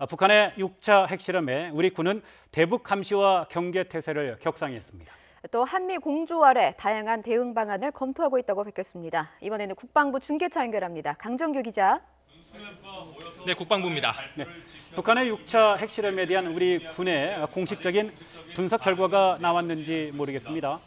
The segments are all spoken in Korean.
북한의 6차 핵실험에 우리 군은 대북 감시와 경계 태세를 격상했습니다. 또 한미 공조 아래 다양한 대응 방안을 검토하고 있다고 밝혔습니다. 이번에는 국방부 중계차 연결합니다. 강정규 기자. 네, 국방부입니다. 네, 북한의 6차 핵실험에 대한 우리 군의 공식적인 분석 결과가 나왔는지 모르겠습니다.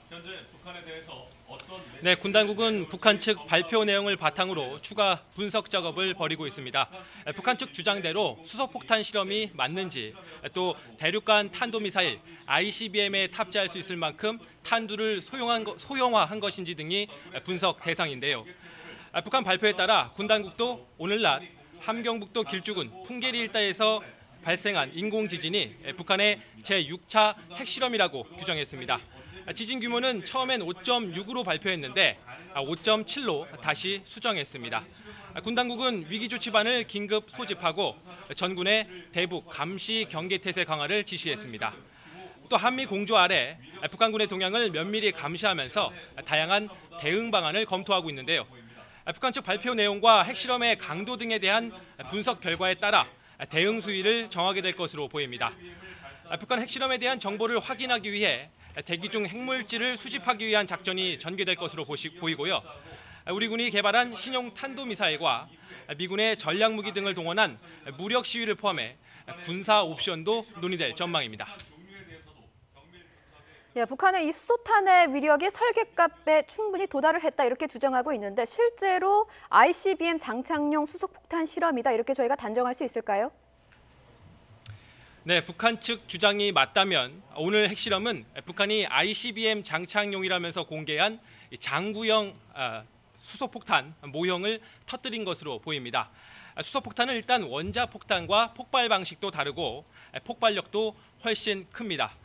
네, 군 당국은 북한 측 발표 내용을 바탕으로 추가 분석 작업을 벌이고 있습니다. 북한 측 주장대로 수소폭탄 실험이 맞는지, 또 대륙간 탄도미사일 ICBM에 탑재할 수 있을 만큼 탄두를 소형화한 것인지 등이 분석 대상인데요. 북한 발표에 따라 군 당국도 오늘 낮 함경북도 길주군 풍계리 일대에서 발생한 인공지진이 북한의 제6차 핵실험이라고 규정했습니다. 지진 규모는 처음엔 5.6으로 발표했는데 5.7로 다시 수정했습니다. 군 당국은 위기조치반을 긴급 소집하고 전군의 대북 감시 경계 태세 강화를 지시했습니다. 또 한미 공조 아래 북한군의 동향을 면밀히 감시하면서 다양한 대응 방안을 검토하고 있는데요. 북한 측 발표 내용과 핵실험의 강도 등에 대한 분석 결과에 따라 대응 수위를 정하게 될 것으로 보입니다. 북한 핵실험에 대한 정보를 확인하기 위해 대기 중 핵물질을 수집하기 위한 작전이 전개될 것으로 보이고요. 우리 군이 개발한 신형 탄도미사일과 미군의 전략무기 등을 동원한 무력 시위를 포함해 군사 옵션도 논의될 전망입니다. 북한의 이 수소탄의 위력이 설계값에 충분히 도달을 했다 이렇게 주장하고 있는데 실제로 ICBM 장착용 수소폭탄 실험이다 이렇게 저희가 단정할 수 있을까요? 네, 북한 측 주장이 맞다면 오늘 핵실험은 북한이 ICBM 장착용이라면서 공개한 장구형 수소폭탄 모형을 터뜨린 것으로 보입니다. 수소폭탄은 일단 원자폭탄과 폭발 방식도 다르고 폭발력도 훨씬 큽니다.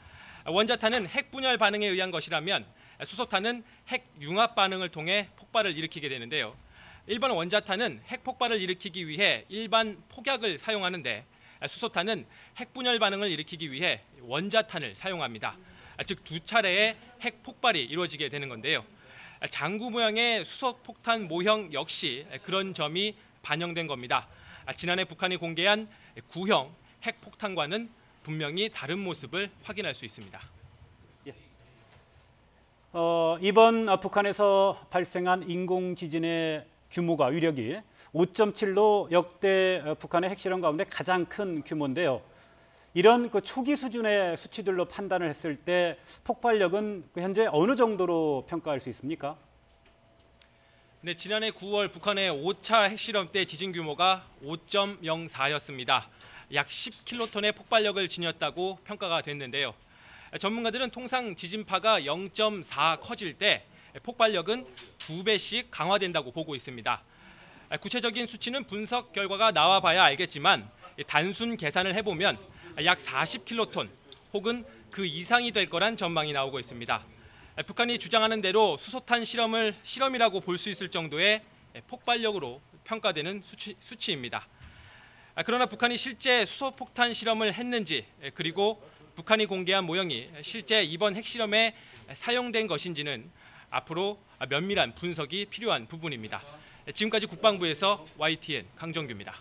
원자탄은 핵 분열 반응에 의한 것이라면 수소탄은 핵 융합 반응을 통해 폭발을 일으키게 되는데요. 일반 원자탄은 핵 폭발을 일으키기 위해 일반 폭약을 사용하는데 수소탄은 핵 분열 반응을 일으키기 위해 원자탄을 사용합니다. 즉 두 차례의 핵 폭발이 이루어지게 되는 건데요. 장구 모양의 수소폭탄 모형 역시 그런 점이 반영된 겁니다. 지난해 북한이 공개한 구형 핵폭탄과는 분명히 다른 모습을 확인할 수 있습니다. 이번 북한에서 발생한 인공지진의 규모가 위력이 5.7로 역대 북한의 핵실험 가운데 가장 큰 규모인데요. 이런 초기 수준의 수치들로 판단을 했을 때 폭발력은 현재 어느 정도로 평가할 수 있습니까? 네, 지난해 9월 북한의 5차 핵실험 때 지진 규모가 5.04였습니다. 약 10킬로톤의 폭발력을 지녔다고 평가가 됐는데요. 전문가들은 통상 지진파가 0.4 커질 때 폭발력은 2배씩 강화된다고 보고 있습니다. 구체적인 수치는 분석 결과가 나와봐야 알겠지만 단순 계산을 해보면 약 40킬로톤 혹은 그 이상이 될 거란 전망이 나오고 있습니다. 북한이 주장하는 대로 수소탄 실험을 실험이라고 볼 수 있을 정도의 폭발력으로 평가되는 수치입니다. 그러나 북한이 실제 수소폭탄 실험을 했는지 그리고 북한이 공개한 모형이 실제 이번 핵실험에 사용된 것인지는 앞으로 면밀한 분석이 필요한 부분입니다. 지금까지 국방부에서 YTN 강정규입니다.